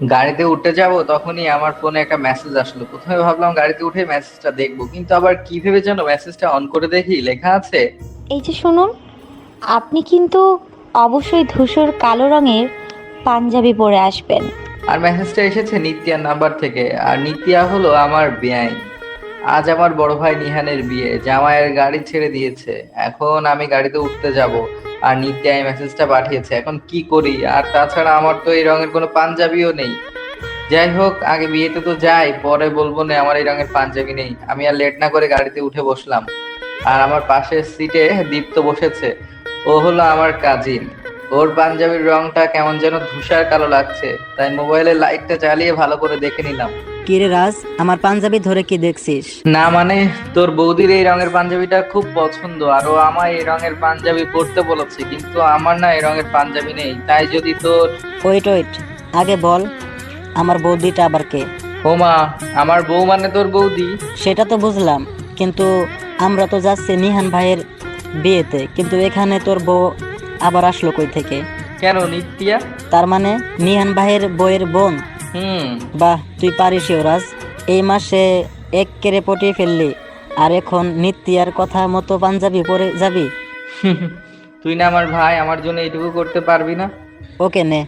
গাড়িতে উঠতে যাব তখনই আমার ফোনে একটা মেসেজ আসলো। প্রথমে ভাবলাম গাড়িতে উঠে মেসেজটা দেখবো, কিন্তু আবার কি ভেবে যেন মেসেজটা অন করে দেখি লেখা আছে। এই যে শুনুন, আপনি কিন্তু অবশ্যই ধূসর কালো রঙের পাঞ্জাবি পরে আসবেন। আর মেসেজটা এসেছে নিত্যার নাম্বার থেকে। আর নিত্যা হলো আমার বেয়াই। আজ আমার বড় ভাই নিহানের বিয়ে, জামাইয়ের গাড়ি ছেড়ে দিয়েছে। এখন আমি গাড়িতে উঠতে যাব, আর নিত্যা এই মেসেজটা পাঠিয়েছে। এখন কি করি? আর তাছাড়া আমার তো এই রঙের কোনো পাঞ্জাবিও নেই। যাই হোক, আগে বিয়েতে তো যাই, পরে বলবো না আমার এই রঙের পাঞ্জাবি নেই। আমি আর লেট না করে গাড়িতে উঠে বসলাম। আর আমার পাশের সিটে দীপ্ত বসেছে। ও হলো আমার কাজিন। ওর পাঞ্জাবির রংটা কেমন যেন ধূসর কালো লাগছে, তাই মোবাইলের লাইটটা চালিয়ে ভালো করে দেখে নিলাম। কিরে রাজ, আমার পাঞ্জাবি ধরে কি দেখছিস? না মানে, তোর বৌদির এই রঙের পাঞ্জাবিটা খুব পছন্দ, আর ও আমায় এই রঙের পাঞ্জাবি পরতে বলেছে, কিন্তু আমার না এই রঙের পাঞ্জাবি নেই। তাই যদি তোর... ওয়েট ওয়েট, আগে বল আমার বৌদিটা আবার কে? ও মা, আমার বউ মানে তোর বৌদি? সেটা তো বুঝলাম, কিন্তু আমরা তো যাচ্ছি নিহান ভাইয়ের বিয়েতে, কিন্তু এখানে তোর বউ আবার আসলো কই থেকে? কেন নিত্যা? তার মানে নিহান ভাইয়ের বউয়ের বোন? হুম। বাহ, তুই পারিস রাজ। এই মাসে এক কেড়ে পটিয়ে ফেললি, আর এখন নিত্যার কথা মতো পাঞ্জাবি পরে যাবি? তুই না আমার ভাই, আমার জন্য এইটুকু করতে পারবি না? ওকে নে।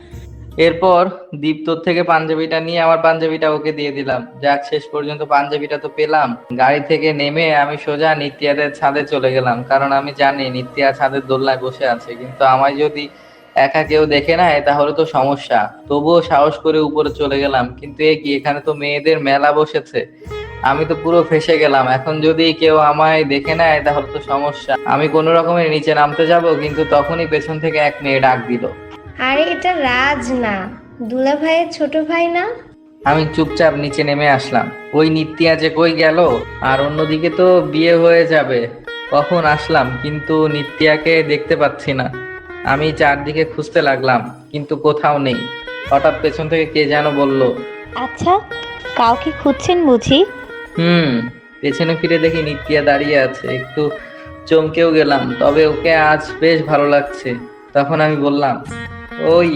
এরপর দীপ্তর থেকে পাঞ্জাবিটা নিয়ে আমার পাঞ্জাবিটা ওকে দিয়ে দিলাম। যাক, শেষ পর্যন্ত পাঞ্জাবিটা তো পেলাম। গাড়ি থেকে নেমে আমি সোজা নিত্যাদের ছাদে চলে গেলাম, কারণ আমি জানি নিত্যা ছাদের দোলনায় বসে আছে। কিন্তু আমায় যদি একা কেউ দেখে নেয় তাহলে তো সমস্যা। তবুও সাহস করে উপরে চলে গেলাম। কিন্তু এ কি, এখানে তো মেয়েদের মেলা বসেছে। আমি তো পুরো ফেঁসে গেলাম। এখন যদি কেউ আমায় দেখে নেয় তাহলে তো সমস্যা। আমি কোনো রকমে নিচে নামতে যাব, কিন্তু তখনই পেছন থেকে এক মেয়ে ডাক দিল। আরে এটা রাজ না, দুলা ভাইয়ের ছোট ভাই না? আমি চুপচাপ নিচে নেমে আসলাম। ওই নিত্যা যে কই গেল। আর অন্যদিকে তো বিয়ে হয়ে যাবে। কখন আসলাম, কিন্তু নিত্যাকে দেখতে পাচ্ছি না। আমি চারদিকে খুঁজতে লাগলাম, কিন্তু কোথাও নেই। হঠাৎ পেছন থেকে কে যেন বলল। আচ্ছা, কাউকে খুঁজছেন বুঝি? হুম। পেছনে ফিরে দেখি নিত্যা দাঁড়িয়ে আছে। একটু চমকেও গেলাম, তবে ওকে আজ বেশ ভালো লাগছে। তখন আমি বললাম, ওই,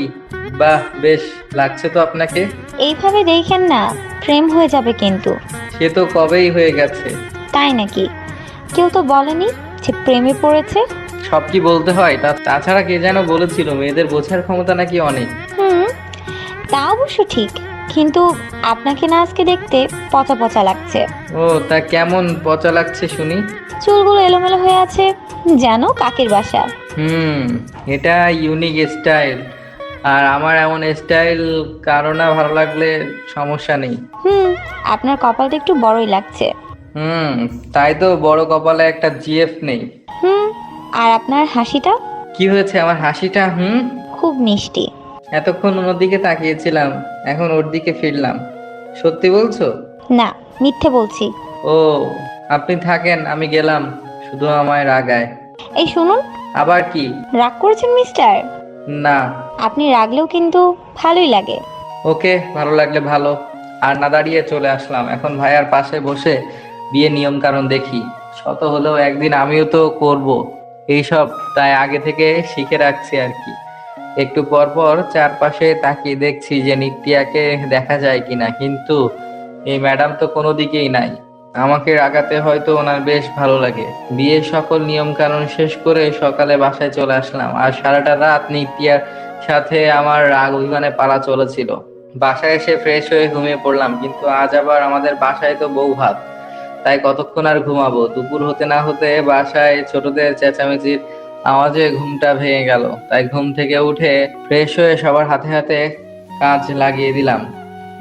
বাহ, বেশ লাগছে তো আপনাকে। এইভাবে দেখেন না, প্রেম হয়ে যাবে কিন্তু। সে তো কবেই হয়ে গেছে। তাই নাকি? কেউ তো বলেনি যে প্রেমে পড়েছে। সব কি বলতে হয়? তাছাড়া কে যেন বলেছিল মেয়েদের বোঝার ক্ষমতা নাকি অনেক। হুম, তা অবশ্য ঠিক, কিন্তু আপনাকে না আজকে দেখতে পচা পচা লাগছে। ও, তা কেমন পচা লাগছে শুনি? চুলগুলো এলোমেলো হয়ে আছে, যেন কাকের বাসা। হুম। এটা ইউনিক স্টাইল। আর আমার এমন স্টাইল কারো না ভালো লাগলে সমস্যা নেই। হুম, আপনার কপালটা একটু বড়ই লাগছে। হুম। তাই তো, বড় কপালে একটা জিএফ নেই। হুম, আর আপনার হাসিটা কি হয়েছে আমার হাসিটা? হুম। খুব মিষ্টি। এতক্ষণ ওর দিকে তাকিয়েছিলাম, এখন ওর দিকে ফিরলাম। সত্যি বলছো? না, মিথ্যে বলছি। ও, আপনি থাকেন, আমি গেলাম। শুধু আমায় রাগায়। এই শুনুন, আবার কি? রাগ করেছেন মিস্টার? না। আপনি রাগলেও কিন্তু ভালোই লাগে। ওকে, ভালো লাগলে ভালো। আর না দাঁড়িয়ে চলে আসলাম। এখন ভাইয়ার পাশে বসে বিয়ে নিয়ম কানুন দেখি। শত হলেও একদিন আমিও তো করব এইসব, তাই আগে থেকে শিখে রাখছি আর কি। একটু পর পর চারপাশে তাকিয়ে দেখছি যে নিত্যাকে দেখা যায় কিনা, কিন্তু এই ম্যাডাম তো কোনো দিকেই নাই। আমাকে রাগাতে হয়তো ওনার বেশ ভালো লাগে। বিয়ের সকল নিয়ম কানুন শেষ করে সকালে বাসায় চলে আসলাম। আর সারাটা রাত নিত্যার সাথে আমার রাগ অভিমানে পালা চলেছিল। বাসায় এসে ফ্রেশ হয়ে ঘুমিয়ে পড়লাম, কিন্তু আজ আবার আমাদের বাসায় তো বউ ভাত। তাই কতক্ষণ আর ঘুমাবো? দুপুর হতে না হতে বাসায় ছোটদের চেঁচামেচির আওয়াজে ঘুমটা ভেঙে গেল। তাই ঘুম থেকে উঠে ফ্রেশ হয়ে সবার হাতে হাতে কাজ লাগিয়ে দিলাম।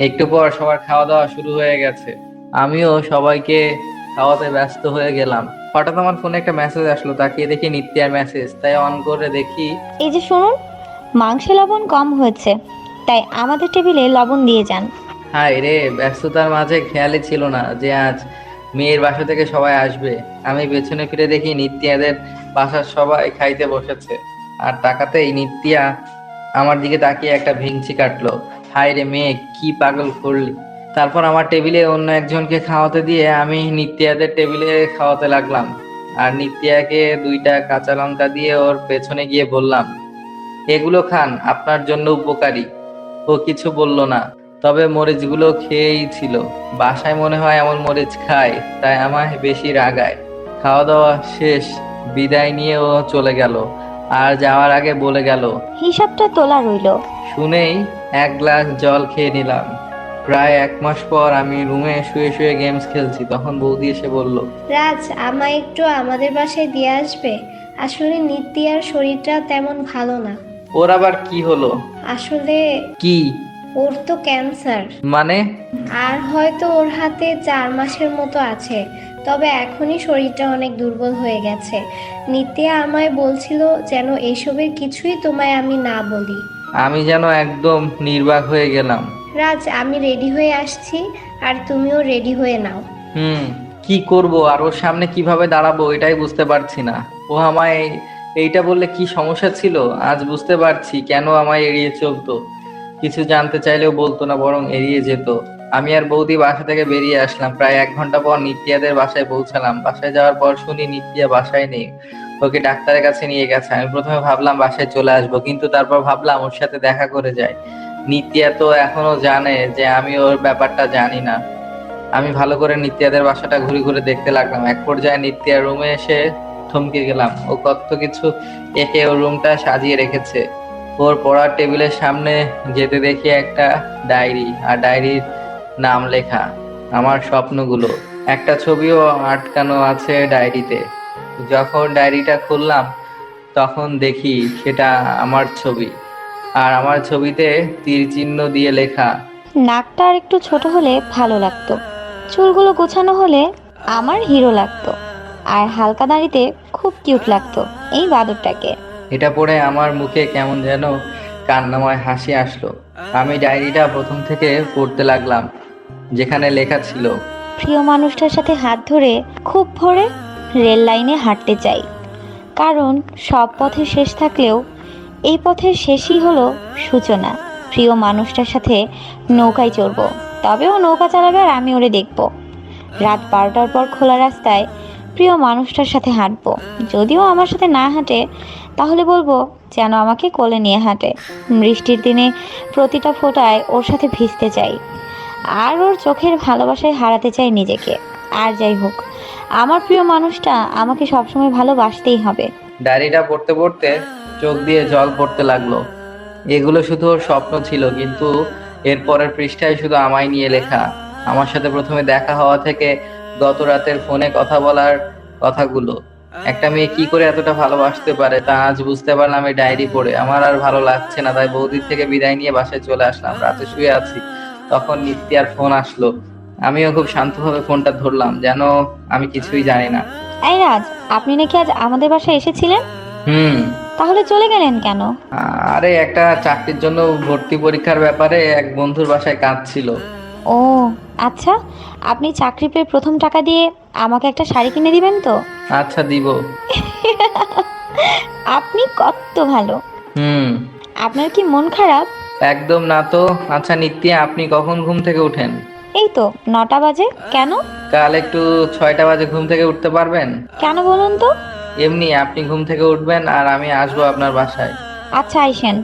একটু পর সবার খাওয়া দাওয়া শুরু হয়ে গেছে। আমিও সবাইকে খাওয়াতে ব্যস্ত হয়ে গেলাম। হঠাৎ আমার ফোনে একটা মেসেজ আসলো। তাকিয়ে দেখি নিত্যার মেসেজ, তাই অন করে দেখি। এই যে শুনুন, মাংসে লবণ কম হয়েছে, তাই আমাদের টেবিলে লবণ দিয়ে যান। হায় রে, ব্যস্ততার মাঝে খেয়ালই ছিল না যে আজ মেয়ের বাসা থেকে সবাই আসবে। আমি পেছনে ফিরে দেখি নিত্যাদের বাসার সবাই খাইতে বসেছে। আর তাকাতেই নিত্যা আমার দিকে তাকিয়ে একটা ভেংচি কাটলো। হায় রে মেয়ে, কি পাগল করলি! তারপর আমার টেবিলে অন্য একজনকে খাওয়াতে দিয়ে আমি নিত্যাদের টেবিলে খাওয়াতে লাগলাম। আর নিত্যাকে দুইটা কাঁচা লঙ্কা দিয়ে ওর পেছনে গিয়ে বললাম, এগুলো খান, আপনার জন্য উপকারী। ও কিছু বলল না। তবে মরিচগুলো খেয়েই ছিল। বাসায় মনে হয় এমন মরিচ খায়, তাই আমায় বেশি রাগায়। খাওয়া দাওয়া শেষ, বিদায় নিয়ে ও চলে গেল, আর যাওয়ার আগে বলে গেল। হিসাবটা তোলা রইলো। শুনেই এক গ্লাস জল খেয়ে নিলাম। প্রায় 1 মাস পর আমি রুমে শুয়ে শুয়ে গেমস খেলছি, তখন বৌদি এসে বলল, রাজ, আমায় একটু আমাদের বাসায় দিয়ে আসবে? আসলে নিত্যার শরীরটা তেমন ভালো না। ওর আবার কি হলো? আসলে কি ওর তো ক্যান্সার, মানে? আর হয়তো ওর হাতে 4 মাসের মতো আছে। তবে এখনই শরীরটা অনেক দুর্বল হয়ে গেছে। নিত্যা আমায় বলছিল যেন এসবের কিছুই তোমায় আমি না বলি। আমি যেন একদম নির্বাক হয়ে গেলাম। রাজ, আমি রেডি হয়ে আসছি, আর তুমিও রেডি হয়ে নাও। কি করব আর ওর সামনে কিভাবে দাঁড়াবো এটাই বুঝতে পারছি না। ও আমায় এইটা বললে কি সমস্যা ছিল? আজ বুঝতে পারছি কেন আমায় এড়িয়ে চলতো। কিছু জানতে চাইলেও বলতো না, বরং এড়িয়ে যেত। আমি আর বৌদি বাসা থেকে বেরিয়ে আসলাম। প্রায় 1 ঘন্টা পর নিত্যাদের বাসায় পৌঁছালাম। বাসায় যাওয়ার পর শুনি নিত্যা বাসায় নেই, ওকে ডাক্তারের কাছে নিয়ে গেছে। আমি প্রথমে ভাবলাম বাসায় চলে আসবো, কিন্তু তারপর ভাবলাম ওর সাথে দেখা করে যাই। নিত্যা তো এখনো জানে যে আমি ওর ব্যাপারটা জানি না। আমি ভালো করে নিত্যাদের বাসাটা ঘুরে ঘুরে দেখতে লাগলাম। এক পর্যায়ে নিত্যার রুমে এসে থমকে গেলাম। ও কত কিছু এঁকে ওর রুমটা সাজিয়ে রেখেছে। ওর পড়ার টেবিলের সামনে যেতে দেখি একটা ডায়েরি, আর ডায়েরির নাম লেখা আমার স্বপ্নগুলো। একটা ছবিও আটকানো আছে ডায়েরিতে। যখন ডায়েরিটা খুললাম তখন দেখি সেটা আমার ছবি, আর আমার ছবিতে তীর চিহ্ন দিয়ে লেখা। নাকটা আর একটু ছোট হলে ভালো লাগতো, চুলগুলো গোছানো হলে আমার হিরো লাগতো, আর হালকা দাড়িতে খুব কিউট লাগতো এই বাদরটাকে। এটা পড়ে আমার মুখে কেমন যেন কান্নাময় হাসি আসলো। আমি ডায়েরিটা প্রথম থেকে পড়তে লাগলাম, যেখানে লেখা ছিল, প্রিয় মানুষটার সাথে হাত ধরে খুব ভোরে রেল লাইনে হাঁটতে চাই, কারণ সব পথের শেষ থাকলেও এই পথের শেষই হলো সূচনা। প্রিয় মানুষটার সাথে নৌকায় চড়বো, তবেও নৌকা চালাবে আর আমি ওরে দেখবো। রাত 12টার পর খোলা রাস্তায় প্রিয় মানুষটার সাথে হাঁটবো। যদিও আমার সাথে না হাঁটে, তাহলে বলবো যেন আমাকে কোলে নিয়ে হাঁটে। বৃষ্টির দিনে প্রতিটা ফোঁটায় ওর সাথে ভিজতে চাই, আর ওর চোখের ভালোবাসায় হারাতে চাই নিজেকে। আর যাই হোক, আমার প্রিয় মানুষটা আমাকে সবসময় ভালোবাসতেই হবে। ডায়েরিটা পড়তে পড়তে চোখ দিয়ে জল পড়তে লাগলো। এগুলো শুধু ওর স্বপ্ন ছিল, কিন্তু এর পরের পৃষ্ঠায় শুধু আমায় নিয়ে লেখা। আমার সাথে প্রথমে দেখা হওয়া থেকে গত রাতের ফোনে কথা বলার কথাগুলো। একটা মেয়ে কি করে এতটা ভালোবাসতে পারে তা আজ বুঝতে পারলাম এই ডায়েরি পড়ে। আমার আর ভালো লাগছে না, তাই বৌদির থেকে বিদায় নিয়ে বাসায় চলে আসলাম। রাতে শুয়ে আছি, তখন নিত্যার ফোন আসলো। আমিও খুব শান্তভাবে ফোনটা ধরলাম, যেন আমি কিছুই জানি না। এই রাজ, আপনি নাকি আজ আমাদের বাসায় এসেছিলেন? হুম। তাহলে চলে গেলেন কেন? আরে একটা চাকরির জন্য ভর্তি পরীক্ষার ব্যাপারে এক বন্ধুর বাসায় কাজ ছিল। ও আচ্ছা, আপনি চাকরি পেয়ে প্রথম টাকা দিয়ে আমাকে একটা শাড়ি কিনে দিবেন তো? আচ্ছা, দিব। আপনি কত ভালো। হুম। আপনার কি মন খারাপ? একদম না তো। আচ্ছা নিত্যা, আপনি কখন ঘুম থেকে উঠেন? এই তো 9টা বাজে। কেন? কাল একটু 6টা বাজে ঘুম থেকে উঠতে পারবেন? কেন বলুন তো? এমনি আপনি ঘুম থেকে উঠবেন আর আমি আসবো আপনার বাসায়। আচ্ছা আইসেন।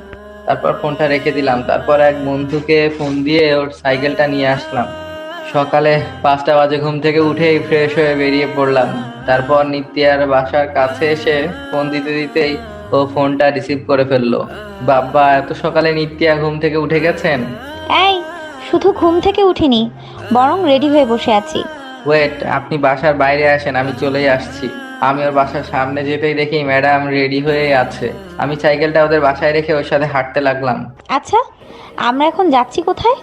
তারপর ফোনটা রেখে দিলাম। তারপর এক বন্ধুকে ফোন দিয়ে ওর সাইকেলটা নিয়ে আসলাম। সকালে 5টা বাজে ঘুম থেকে উঠেই ফ্রেশ হয়ে বেরিয়ে পড়লাম। তারপর নিত্যার বাসার কাছে এসে ফোন দিতে দিতেই ও ফোনটা রিসিভ করে ফেললো। বাবা, এত সকালে নিত্যা ঘুম থেকে উঠে গেছেন? এই, শুধু ঘুম থেকে উঠিনি, বরং রেডি হয়ে বসে আছি। ওয়েট, আপনি বাসার বাইরে আসেন, আমি চলেই আসছি। আমি ওর বাসার সামনে যেতেই দেখি ম্যাডাম রেডি হয়ে আছে। আমি সাইকেলটা ওদের বাসায় রেখে ওর সাথে হাঁটতে লাগলাম। আচ্ছা, আমরা এখন যাচ্ছি কোথায়?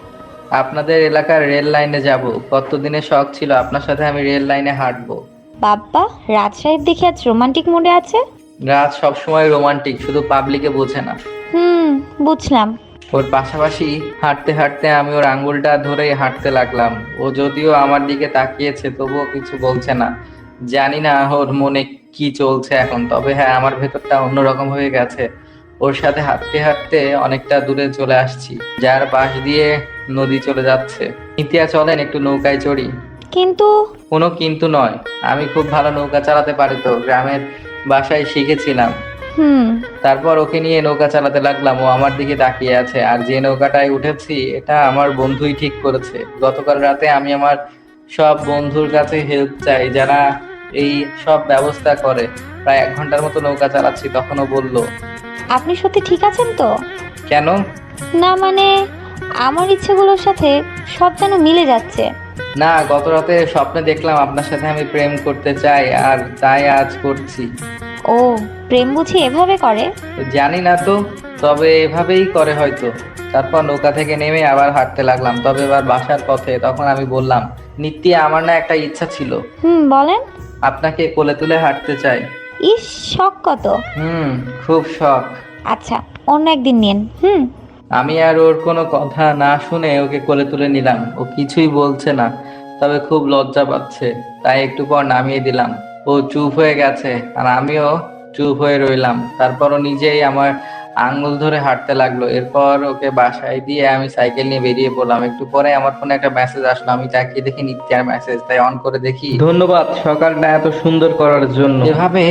আপনাদের এলাকার রেল লাইনে যাব। কতদিনের শখ ছিল আপনার সাথে আমি রেল লাইনে হাঁটবো। বাব্বা, রাজ সাহেব দেখি আজ রোমান্টিক মুডে আছে। রাত সবসময় রোমান্টিক, শুধু পাবলিকে বোঝে না। বুঝলাম। ওর পাশাপাশি হাঁটতে হাঁটতে আমি ওর আঙ্গুলটা ধরেই হাঁটতে লাগলাম। ও যদিও আমার দিকে তাকিয়েছে, তবুও কিছু বলছে না। জানি না ওর মনে কি চলছে এখন, তবে হ্যাঁ, আমার ভেতরটা অন্যরকম হয়ে গেছে। ওর সাথে হাঁটতে হাঁটতে অনেকটা দূরে চলে আসছি, যার পাশ দিয়ে নদী চলে যাচ্ছে। নিত্যা, চলেন একটু নৌকায় চড়ি। কিন্তু কোনো কিন্তু নয়, আমি খুব ভালো নৌকা চালাতে পারি তো, গ্রামের বাসায় শিখেছিলাম। হুম। তারপর ওকে নিয়ে নৌকা চালাতে লাগলাম। ও আমার দিকে তাকিয়ে আছে। আর যে নৌকাটায় উঠেছি এটা আমার বন্ধুই ঠিক করেছে। গতকাল রাতে আমি আমার সব বন্ধুর কাছে হেল্প চাই, যারা এই সব ব্যবস্থা করে। প্রায় 1 ঘন্টার মতো নৌকা চালাচ্ছি, তখনও বলল। আপনি সত্যি ঠিক আছেন তো? কেন? না মানে, আমার ইচ্ছেগুলোর সাথে সব যেন মিলে যাচ্ছে। না, গত রাতে স্বপ্নে দেখলাম আপনার সাথে আমি প্রেম করতে চাই, আর তাই আজ করছি। ও, প্রেম বুঝি এভাবে করে? জানি না তো, তবে এভাবেই করে হয়তো। তারপর নৌকা থেকে নেমে আবার হাঁটতে লাগলাম, তবে এবার বাসার পথে। তখন আমি বললাম, নিত্যি, আমার না একটা ইচ্ছা ছিল। বলেন। আপনাকে কোলে তুলে হাঁটতে চাই। ইস, শখ কত! খুব শখ। আচ্ছা, অন্য একদিন নিন। আমি আর ওর কোনো কথা না শুনে ওকে কোলে তুলে নিলাম। ও কিছুই বলছে না, তবে খুব লজ্জা পাচ্ছে। তাই একটু পর নামিয়ে দিলাম। ও চুপ হয়ে গেছে, আর আমিও চুপ হয়ে রইলাম। তারপর ও নিজেই আমার আঙ্গুল ধরে হাঁটতে লাগলো। এরপর ওকে বাসায় দিয়ে আমি সাইকেল নিয়ে বেরিয়ে পড়লাম। একটু পরে আমার ফোনে একটা মেসেজ আসলো। আমি তাকিয়ে দেখি নিত্যার মেসেজ, তাই অন করে দেখি, ধন্যবাদ সকালটা এত সুন্দর করার জন্য। এভাবে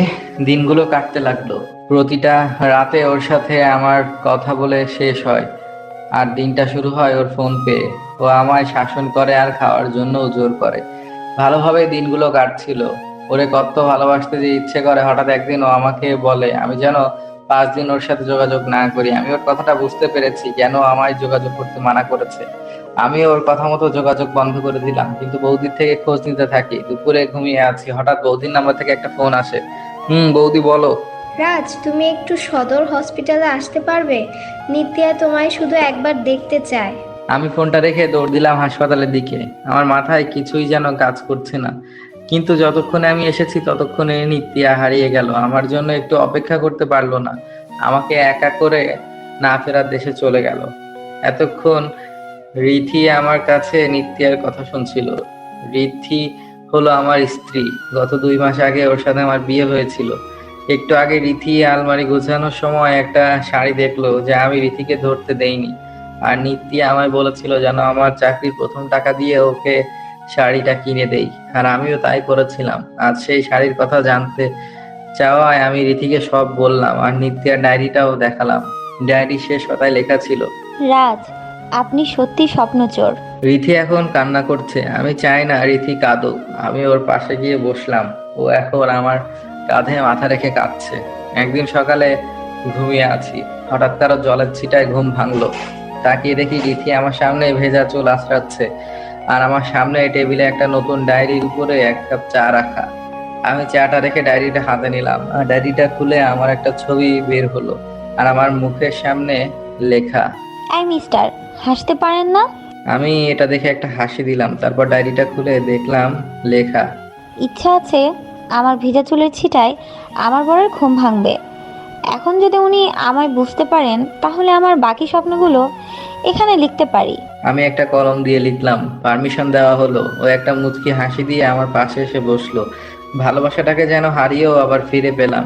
দিনগুলো কাটতে লাগলো। প্রতিটা রাতে ওর সাথে আমার কথা বলে শেষ হয়, আর দিনটা শুরু হয় ওর ফোন পেয়ে। ও আমায় শাসন করে আর খাওয়ার জন্য জোর করে। ভালোভাবে দিনগুলো কাটছিল। ওরে কত ভালোবাসতে যে ইচ্ছে করে। হঠাৎ একদিন ও আমাকে বলে আমি যেন 5 দিন ওর সাথে যোগাযোগ না করি। আমি ওর কথাটা বুঝতে পেরেছি, কেন আমায় যোগাযোগ করতে মানা করেছে। আমি ওর কথা মতো যোগাযোগ বন্ধ করে দিলাম, কিন্তু বৌদির থেকে খোঁজ নিতে থাকি। দুপুরে ঘুমিয়ে আছি, হঠাৎ বৌদির নাম্বার থেকে একটা ফোন আসে। বৌদি বলো। রাজ, তুমি একটু সদর হসপিটালে আসতে পারবে? নিত্যা তোমায় শুধু একবার দেখতে চায়। আমি ফোনটা রেখে দৌড় দিলাম হাসপাতালের দিকে। আমার মাথায় কিছুই যেন কাজ করছে না। কিন্তু যতক্ষণে আমি এসেছি ততক্ষণে নিত্যা হারিয়ে গেল। আমার জন্য একটু অপেক্ষা করতে পারলো না। আমাকে একা করে না ফেরার দেশে চলে গেল। এতক্ষণ রিথি আমার কাছে নিত্যার কথা শুনছিল। রিথি হলো আমার স্ত্রী। গত 2 মাস আগে ওর সাথে আমার বিয়ে হয়েছিল। একটু আগে রিথি আলমারি গোছানোর সময় একটা শাড়ি দেখলো, যা আমি রিথিকে ধরতে দেইনি। আর নিত্যা আমায় বলেছিল যেন আমার চাকরির প্রথম টাকা দিয়ে ওকে শাড়িটা কিনে দেই, আর আমিও তাই করেছিলাম। আজ সেই শাড়ির কথা জানতে চাওয়ায় আমি রিথিকে সব বললাম, আর নিত্যার ডায়েরিটাও দেখালাম। ডায়েরি শেষ পাতায় লেখা ছিল, রাজ, আপনি সত্যি স্বপ্নচোর। রিথি এখন কান্না করছে। আমি চাই না রিথি কাঁদুক। আমি ওর পাশে গিয়ে বসলাম। ও এখন আমার কাঁধে মাথা রেখে কাঁদছে। একদিন সকালে ঘুমিয়ে আছি, হঠাৎ কারো জলের ছিটায় ঘুম ভাঙলো। তাকিয়ে দেখি রিথি আমার সামনে ভেজা চুল আঁচড়াচ্ছে, আর আমার সামনে টেবিলে একটা নতুন ডায়েরির উপরে 1 কাপ চা রাখা। আমি চাটা রেখে ডায়েরিটা হাতে নিলাম, আর ডায়েরিটা খুলে আমার একটা ছবি বের হলো, আর আমার মুখের সামনে লেখা। এই মিস্টার, হাসতে পারেন না? আমি এটা দেখে একটা হাসি দিলাম। তারপর ডায়েরিটা খুলে দেখলাম লেখা, ইচ্ছা আছে আমার ভিজা চুলের ছিটায় আমার বরের ঘুম ভাঙবে। এখন যদি উনি আমায় বুঝতে পারেন, তাহলে আমার বাকি স্বপ্নগুলো এখানে লিখতে পারি। আমি একটা কলম দিয়ে লিখলাম, পারমিশন দেওয়া হলো। ও একটা মুচকি হাসি দিয়ে আমার পাশে এসে বসলো। ভালোবাসাটাকে যেন হারিয়েও আবার ফিরে পেলাম।